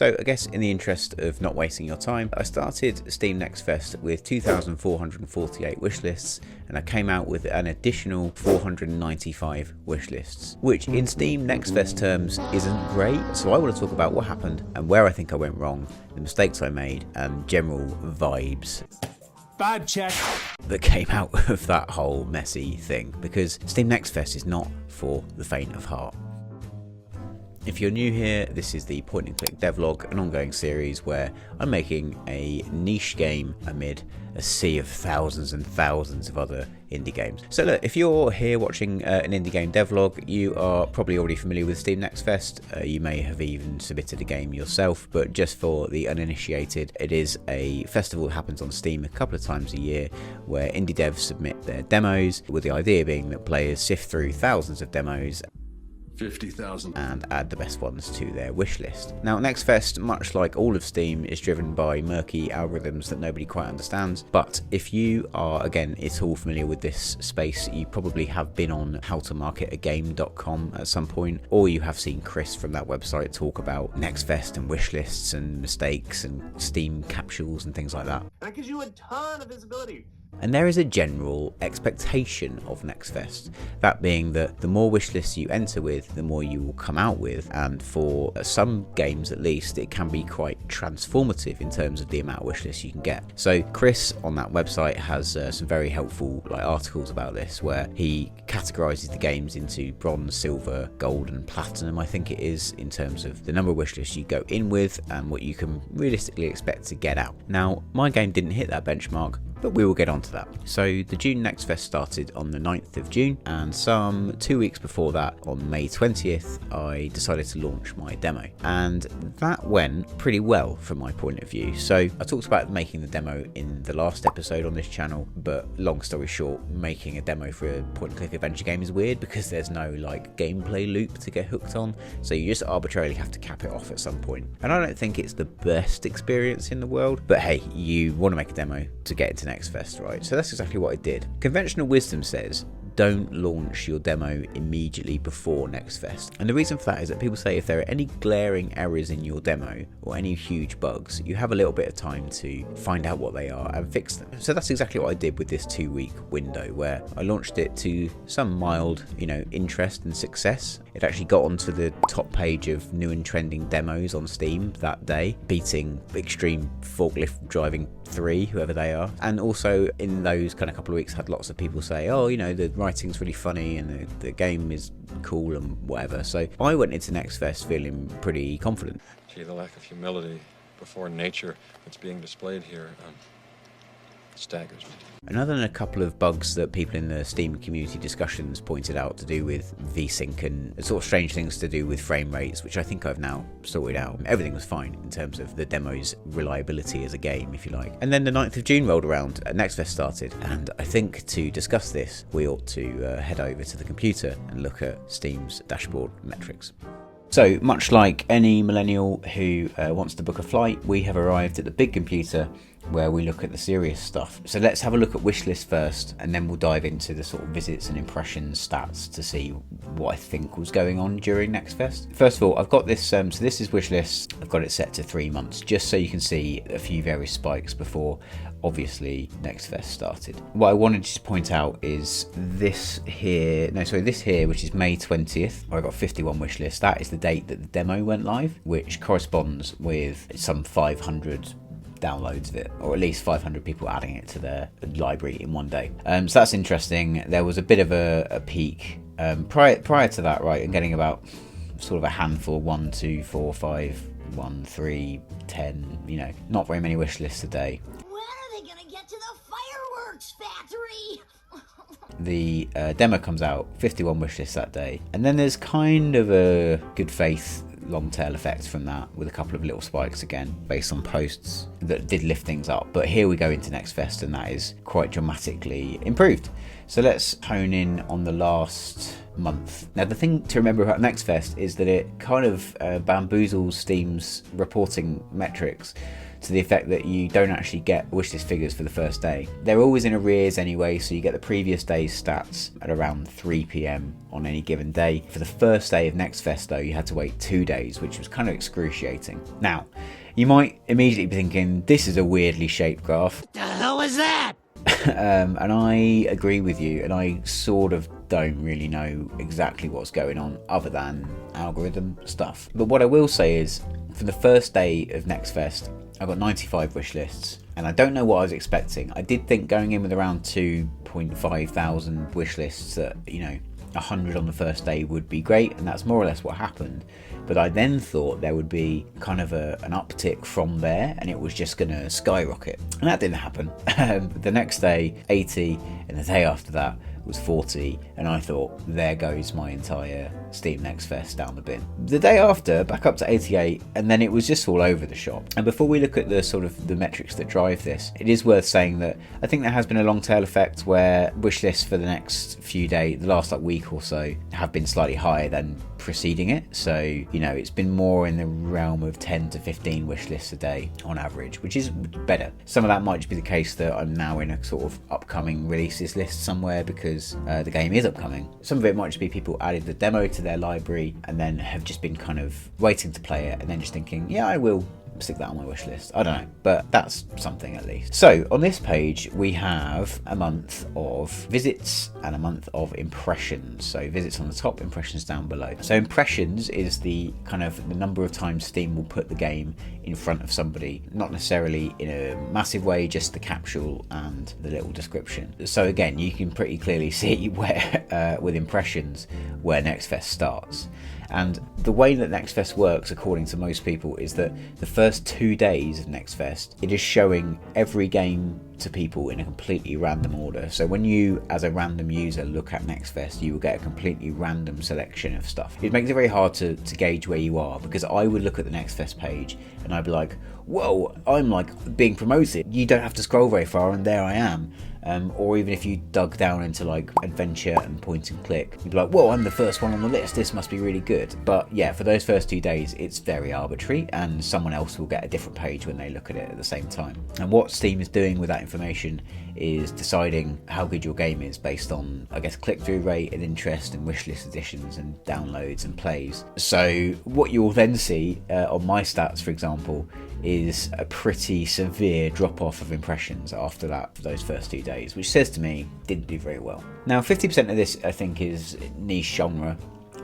So I guess in the interest of not wasting your time, I started Steam Next Fest with 2,448 wishlists, and I came out with an additional 495 wishlists, which in Steam Next Fest terms isn't great. So I want to talk about what happened and where I think I went wrong, the mistakes I made, and general vibes. Bad check. That came out of that whole messy thing, because Steam Next Fest is not for the faint of heart. If you're new here, this is the point and click devlog, an ongoing series where I'm making a niche game amid a sea of thousands and thousands of other indie games. So look, if you're here watching an indie game devlog, you are probably already familiar with Steam Next Fest. You may have even submitted a game yourself, but just for the uninitiated, it is a festival that happens on Steam a couple of times a year where indie devs submit their demos, with the idea being that players sift through thousands of demos 50,000 and add the best ones to their wish list. Now, Next Fest, much like all of Steam, is driven by murky algorithms that nobody quite understands. But if you are, again, at all familiar with this space, you probably have been on howtomarketagame.com at some point, or you have seen Chris from that website talk about Next Fest and wish lists and mistakes and Steam capsules and things like that. That gives you a ton of visibility. And there is a general expectation of Next Fest, that being that the more wish lists you enter with, the more you will come out with, and for some games at least, it can be quite transformative in terms of the amount of wish lists you can get. So Chris on that website has some very helpful articles about this, where he categorises the games into bronze, silver, gold and platinum, I think it is, in terms of the number of wish lists you go in with and what you can realistically expect to get out. Now, my game didn't hit that benchmark, but we will get onto that. So the June Next Fest started on the 9th of June, and some 2 weeks before that, on May 20th, I decided to launch my demo. And that went pretty well from my point of view. So I talked about making the demo in the last episode on this channel, but long story short, making a demo for a point and click adventure game is weird because there's no gameplay loop to get hooked on. So you just arbitrarily have to cap it off at some point. And I don't think it's the best experience in the world, but hey, you want to make a demo to get into Next Fest, right? So that's exactly what I did. Conventional wisdom says don't launch your demo immediately before Next Fest. And the reason for that is that people say if there are any glaring errors in your demo or any huge bugs, you have a little bit of time to find out what they are and fix them. So that's exactly what I did with this 2-week window, where I launched it to some mild, interest and success. It actually got onto the top page of new and trending demos on Steam that day, beating Extreme Forklift Driving 3, whoever they are. And also in those kind of couple of weeks had lots of people say, oh, the writing's really funny and the game is cool and whatever. So I went into Next Fest feeling pretty confident. Gee, the lack of humility before nature that's being displayed here staggers me. And other than a couple of bugs that people in the Steam community discussions pointed out to do with VSync and sort of strange things to do with frame rates, which I think I've now sorted out, everything was fine in terms of the demo's reliability as a game, if you like. And then the 9th of June rolled around, Next Fest started, and I think to discuss this, we ought to head over to the computer and look at Steam's dashboard metrics. So, much like any millennial who wants to book a flight, we have arrived at the big computer where we look at the serious stuff. So let's have a look at Wishlist first, and then we'll dive into the sort of visits and impressions stats to see what I think was going on during Next Fest. First of all, I've got this, so this is Wishlist. I've got it set to 3 months, just so you can see a few various spikes before obviously Next Fest started. What I wanted to point out is this here, which is May 20th. I got 51 wishlists. That is the date that the demo went live, which corresponds with some 500 downloads of it, or at least 500 people adding it to their library in one day. So that's interesting. There was a bit of a peak prior to that, right, and getting about sort of a handful, 1, 2, 4, 5, 1, 3, 10, not very many wish lists a day. When are they gonna get to the fireworks factory? The demo comes out, 51 wish lists that day, and then there's kind of a good faith long tail effect from that, with a couple of little spikes again based on posts that did lift things up. But here we go into Next Fest, and that is quite dramatically improved. So let's hone in on the last month. Now, the thing to remember about Next Fest is that it kind of bamboozles Steam's reporting metrics to the effect that you don't actually get wishlist figures for the first day. They're always in arrears anyway, so you get the previous day's stats at around 3 PM on any given day. For the first day of Next Fest though, you had to wait 2 days, which was kind of excruciating. Now, you might immediately be thinking, this is a weirdly shaped graph. The hell was that? And I agree with you, and I sort of don't really know exactly what's going on other than algorithm stuff. But what I will say is, for the first day of Next Fest, I got 95 wish lists, and I don't know what I was expecting. I did think going in with around 2.5 thousand wish lists that, 100 on the first day would be great, and that's more or less what happened. But I then thought there would be kind of an uptick from there, and it was just going to skyrocket, and that didn't happen. The next day 80, and the day after that was 40, and I thought, there goes my entire Steam Next Fest down the bin. The day after, back up to 88, and then it was just all over the shop. And before we look at the sort of the metrics that drive this, it is worth saying that I think there has been a long tail effect where wish lists for the next few days, the last week or so, have been slightly higher than preceding it. So, it's been more in the realm of 10 to 15 wish lists a day on average, which is better. Some of that might just be the case that I'm now in a sort of upcoming releases list somewhere because the game is upcoming. Some of it might just be people added the demo to their library and then have just been kind of waiting to play it and then just thinking, yeah, I will stick that on my wish list. I don't know, but that's something at least. So on this page we have a month of visits and a month of impressions. So visits on the top, impressions down below. So impressions is the kind of the number of times Steam will put the game in front of somebody, not necessarily in a massive way, just the capsule and the little description. So again, you can pretty clearly see where with impressions where Next Fest starts. And the way that Next Fest works, according to most people, is that the first 2 days of Next Fest, it is showing every game to people in a completely random order. So when you, as a random user, look at Next Fest, you will get a completely random selection of stuff. It makes it very hard to gauge where you are, because I would look at the Next Fest page and I'd be like, whoa, I'm like being promoted. You don't have to scroll very far and there I am. Or even if you dug down into like adventure and point and click, you'd be like, whoa, I'm the first one on the list, this must be really good. But yeah, for those first 2 days, it's very arbitrary, and someone else will get a different page when they look at it at the same time. And what Steam is doing with that information is deciding how good your game is based on, I guess, click-through rate and interest and wishlist additions and downloads and plays. So what you'll then see on my stats, for example, is a pretty severe drop-off of impressions after that for those first 2 days, which says to me didn't do very well. Now 50% of this I think is niche genre.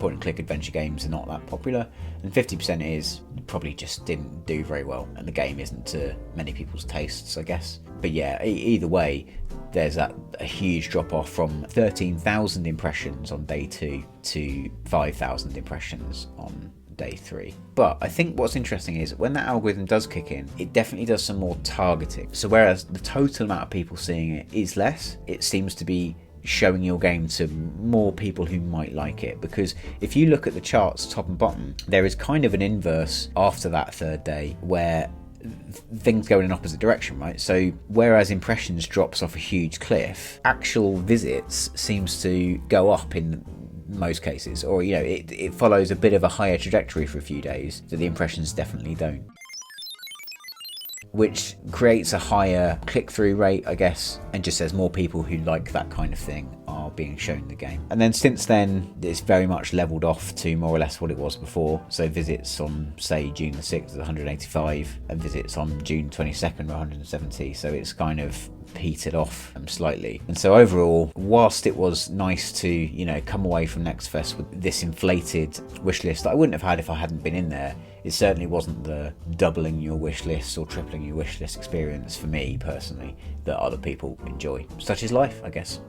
Point and click adventure games are not that popular, and 50% is probably just didn't do very well and the game isn't to many people's tastes, I guess. But yeah, either way, there's a huge drop off from 13,000 impressions on day 2 to 5,000 impressions on day 3. But I think what's interesting is when that algorithm does kick in, it definitely does some more targeting. So whereas the total amount of people seeing it is less, it seems to be showing your game to more people who might like it. Because if you look at the charts top and bottom, there is kind of an inverse after that 3rd day where things go in an opposite direction, right? So whereas impressions drops off a huge cliff, actual visits seems to go up in most cases, or it follows a bit of a higher trajectory for a few days that the impressions definitely don't, which creates a higher click-through rate, I guess, and just says more people who like that kind of thing are being shown the game. And then since then, it's very much leveled off to more or less what it was before. So visits on, say, June the 6th is 185, and visits on June 22nd are 170. So it's kind of petered off slightly. And so overall, whilst it was nice to, come away from Next Fest with this inflated wish list that I wouldn't have had if I hadn't been in there, it certainly wasn't the doubling your wish list or tripling your wish list experience for me personally that other people enjoy. Such is life, I guess.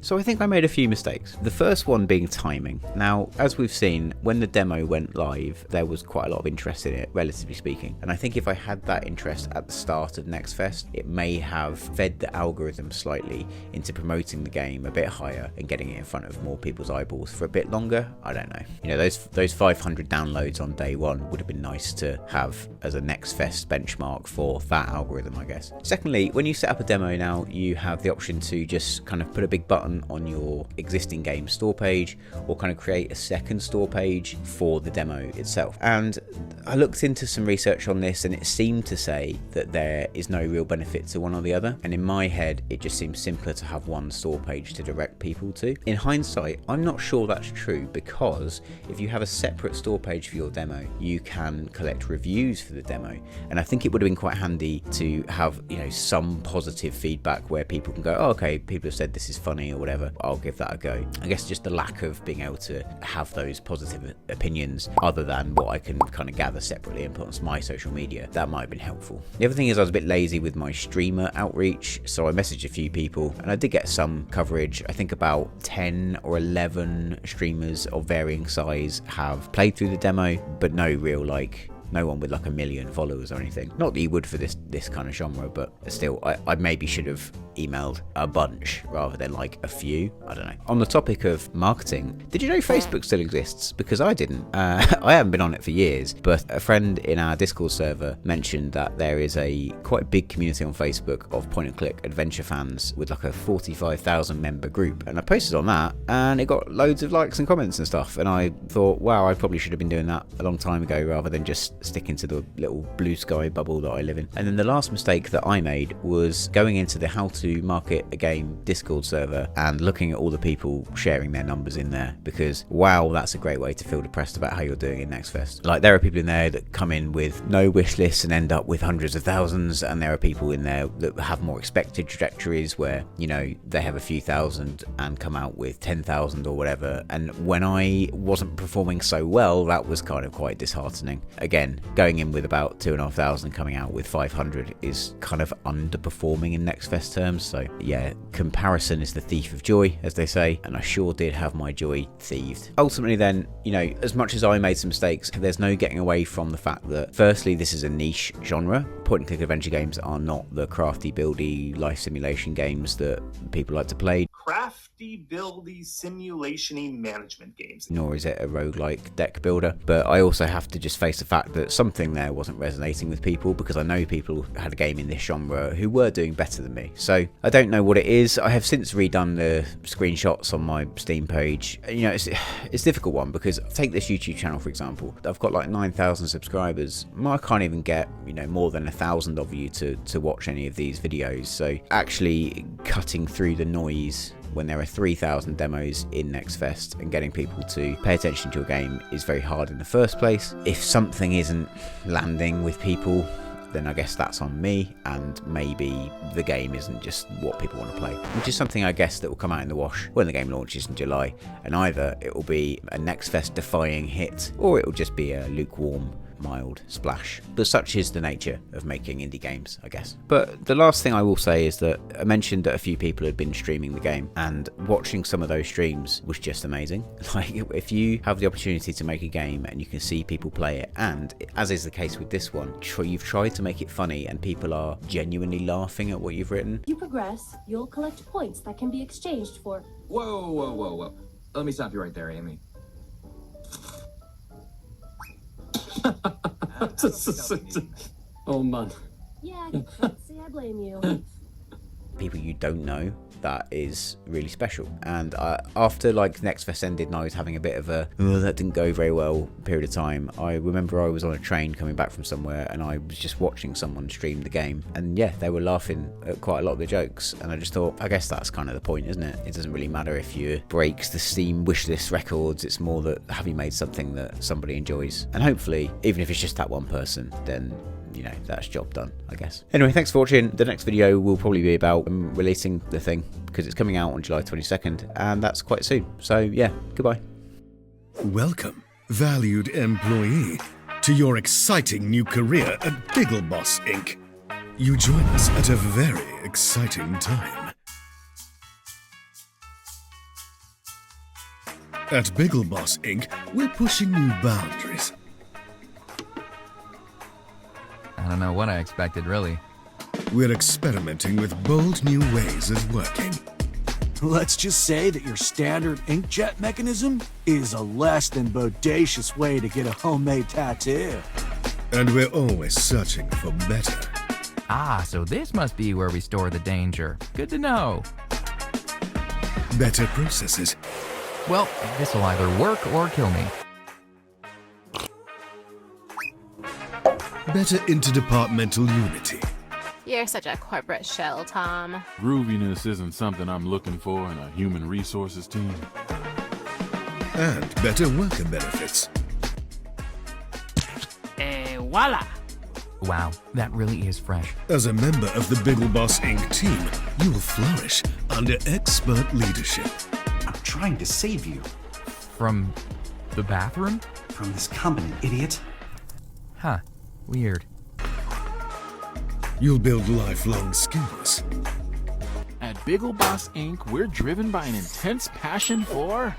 So I think I made a few mistakes. The first one being timing. Now, as we've seen, when the demo went live, there was quite a lot of interest in it, relatively speaking. And I think if I had that interest at the start of Next Fest, it may have fed the algorithm slightly into promoting the game a bit higher and getting it in front of more people's eyeballs for a bit longer. I don't know. Those 500 downloads on day 1 would have been nice to have as a Next Fest benchmark for that algorithm, I guess. Secondly, when you set up a demo now, you have the option to just kind of put a big button one on your existing game store page, or kind of create a second store page for the demo itself. And I looked into some research on this, and it seemed to say that there is no real benefit to one or the other, and in my head it just seems simpler to have one store page to direct people to. In hindsight, I'm not sure that's true, because if you have a separate store page for your demo, you can collect reviews for the demo, and I think it would have been quite handy to have, you know, some positive feedback where people can go, oh, okay, people have said this is funny or whatever, I'll give that a go. I guess just the lack of being able to have those positive opinions other than what I can kind of gather separately and put on my social media, that might have been helpful. The other thing is I was a bit lazy with my streamer outreach, so I messaged a few people and I did get some coverage. I think about 10 or 11 streamers of varying size have played through the demo, but no one with like 1 million followers or anything. Not that you would for this kind of genre, but still, I maybe should have emailed a bunch rather than like a few. I don't know. On the topic of marketing, did you know Facebook still exists? Because I didn't. I haven't been on it for years, but a friend in our Discord server mentioned that there is a quite big community on Facebook of point-and-click adventure fans with like a 45,000 member group, and I posted on that and it got loads of likes and comments and stuff, and I thought, wow, I probably should have been doing that a long time ago rather than just sticking to the little blue sky bubble that I live in. And then the last mistake that I made was going into the how to market a game Discord server and looking at all the people sharing their numbers in there, because wow, that's a great way to feel depressed about how you're doing in Next Fest. Like, there are people in there that come in with no wish lists and end up with hundreds of thousands, and there are people in there that have more expected trajectories where, you know, they have a few thousand and come out with 10,000 or whatever. And when I wasn't performing so well, that was kind of quite disheartening. Again, going in with about 2,500, coming out with 500 is kind of underperforming in Next Fest terms. So yeah, comparison is the thief of joy, as they say, and I sure did have my joy thieved. Ultimately then, you know, as much as I made some mistakes, there's no getting away from the fact that firstly, this is a niche genre. Point and click adventure games are not the crafty, buildy life simulation games that people like to play. Crafty, buildy, simulation-y management games. Nor is it a roguelike deck builder. But I also have to just face the fact that something there wasn't resonating with people, because I know people had a game in this genre who were doing better than me. So I don't know what it is. I have since redone the screenshots on my Steam page. You know, it's a difficult one, because take this YouTube channel, for example. I've got like 9,000 subscribers. I can't even get, you know, more than 1,000 of you to watch any of these videos. So actually cutting through the noise when there are 3,000 demos in Next Fest and getting people to pay attention to a game is very hard in the first place. If something isn't landing with people, then I guess that's on me, and maybe the game isn't just what people want to play, which is something I guess that will come out in the wash when the game launches in July, and either it will be a Next Fest defying hit, or it will just be a lukewarm, mild splash. But such is the nature of making indie games, I guess. But the last thing I will say is that I mentioned that a few people had been streaming the game, and watching some of those streams was just amazing. Like, if you have the opportunity to make a game and you can see people play it, and as is the case with this one, you've tried to make it funny and people are genuinely laughing at what you've written. You progress, you'll collect points that can be exchanged for... Whoa. Let me stop you right there, Amy. Oh man. Yeah, I can't say I blame you. People you don't know, that is really special. And after like Next Fest ended and I was having a bit of a that didn't go very well period of time, I remember I was on a train coming back from somewhere and I was just watching someone stream the game, and yeah, they were laughing at quite a lot of the jokes, and I just thought, I guess that's kind of the point, isn't it? It doesn't really matter if you breaks the Steam wishlist records, it's more that have you made something that somebody enjoys, and hopefully even if it's just that one person, then you know, that's job done, I guess. Anyway, thanks for watching. The next video will probably be about releasing the thing, because it's coming out on July 22nd, and that's quite soon. So yeah, goodbye. Welcome, valued employee, to your exciting new career at Bigglemoss Inc. You join us at a very exciting time. At Bigglemoss Inc., we're pushing new boundaries. I don't know what I expected, really. We're experimenting with bold new ways of working. Let's just say that your standard inkjet mechanism is a less than bodacious way to get a homemade tattoo. And we're always searching for better. Ah, so this must be where we store the danger. Good to know. better processors, Well, this'll either work or kill me. better interdepartmental unity, You're such a corporate shell, Tom. Grooviness isn't something I'm looking for in a human resources team. and better worker benefits. Voila! Wow, that really is fresh. As a member of the Biggle Boss Inc. team, you will flourish under expert leadership. I'm trying to save you. From the bathroom? From this company, idiot. Huh. Weird. You'll build lifelong skills. At Biggle Boss Inc., we're driven by an intense passion for...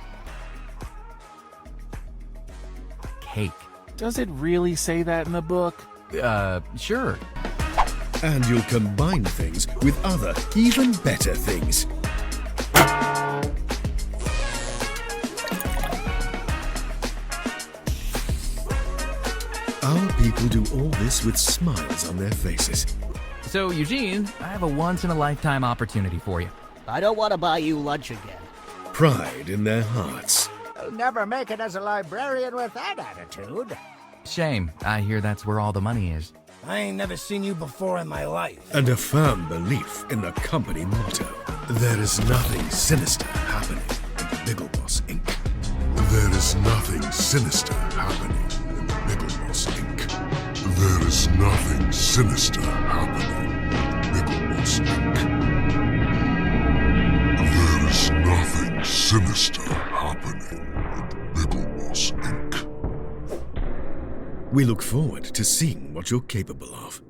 Cake. Does it really say that in the book? Sure. And you'll combine things with other, even better things. Our people do all this with smiles on their faces. So, Eugene, I have a once-in-a-lifetime opportunity for you. I don't want to buy you lunch again. Pride in their hearts. You'll never make it as a librarian with that attitude. Shame. I hear that's where all the money is. I ain't never seen you before in my life. And a firm belief in the company motto. There is nothing sinister happening in the Biggle Boss Inc. There is nothing sinister happening in the Biggle Boss Inc. There is nothing sinister happening in the Biggle Boss Inc. There is nothing sinister happening in the Biggle Boss Inc. We look forward to seeing what you're capable of.